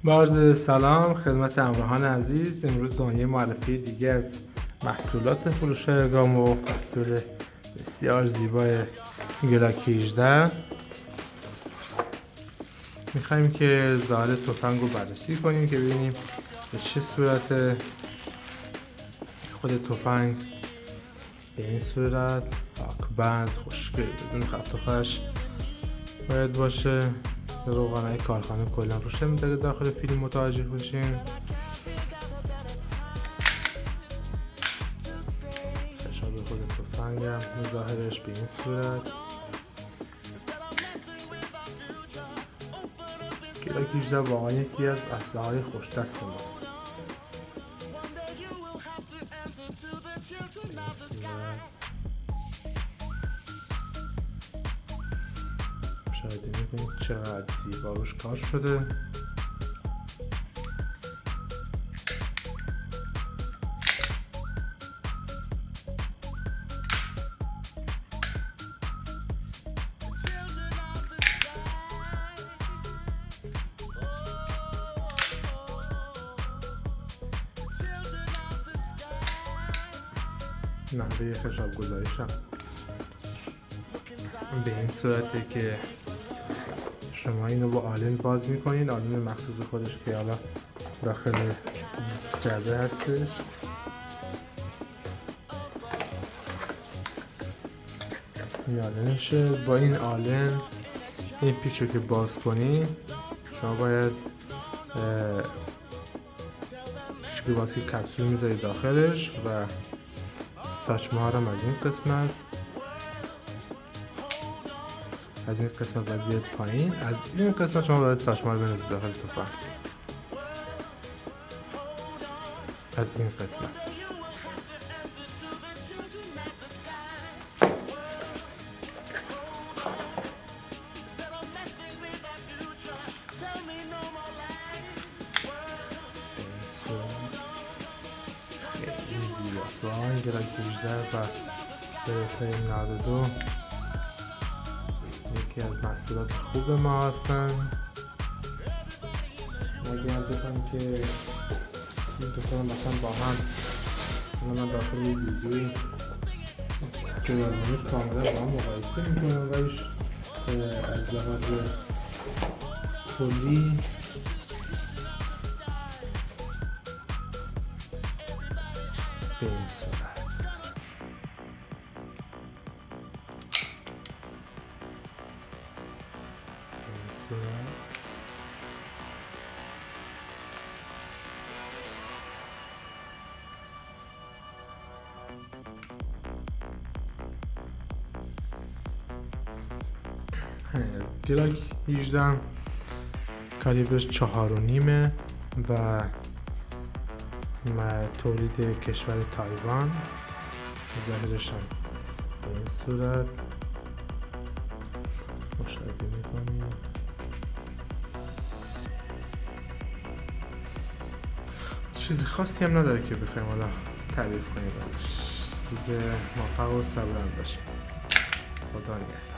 عرض سلام خدمت همراهان عزیز. امروز دنیای معرفی دیگه از محصولات فروش گامو، محصول بسیار زیبای گلاک 18 میخوایم که ظاهر تفنگ رو بررسی کنیم که ببینیم به چه صورت خود تفنگ به این صورت پاکبند خوشگل بدون خط و خش باید باشه. روغنای کارخانه کلا روش نمیده داخل فیلم متوجه باشیم. خشاب خود تفنگ هم ظاهرش به این صورت. گلاک 18 واقعا یکی از اسلحه‌های خوش دست ماست. مشاهده میکنید چقدر زیبا روش کار شده. نحوه خشاب گذاریشم به این صورته که شما اینو با آلن باز میکنین، آلن مخصوص خودش که حالا داخل جعبه هستش. این آلنشه. با این آلن این پیچو که باز کنین شما باید پیچو که باز که کپسول میذارید داخلش و ساچمه ها رو از این قسمت باید بیاد پایین. از این قسمت شما باید ساچمه رو بنوزید داخل تفنگ. از این قسمت این گلاک 18 و برفای 92 یکی از محصولات خوب ما هستن. اگر بگم که این دوتا مثلا با هم من داخل یه ویدیوی جداگانه کاملا با هم مقایسه میکنم و ایش از لحاظ کلی به این صورت. گلاک 18 کالیبرش 4.5 و تولید کشور تایوان. ظاهرش هم به این صورت مشاهده میکنید. چیز خاصی هم نداره که بخوایم حالا تعریف کنیم. دیگه موفق و صبورانه باشیم. خدا نگهدار.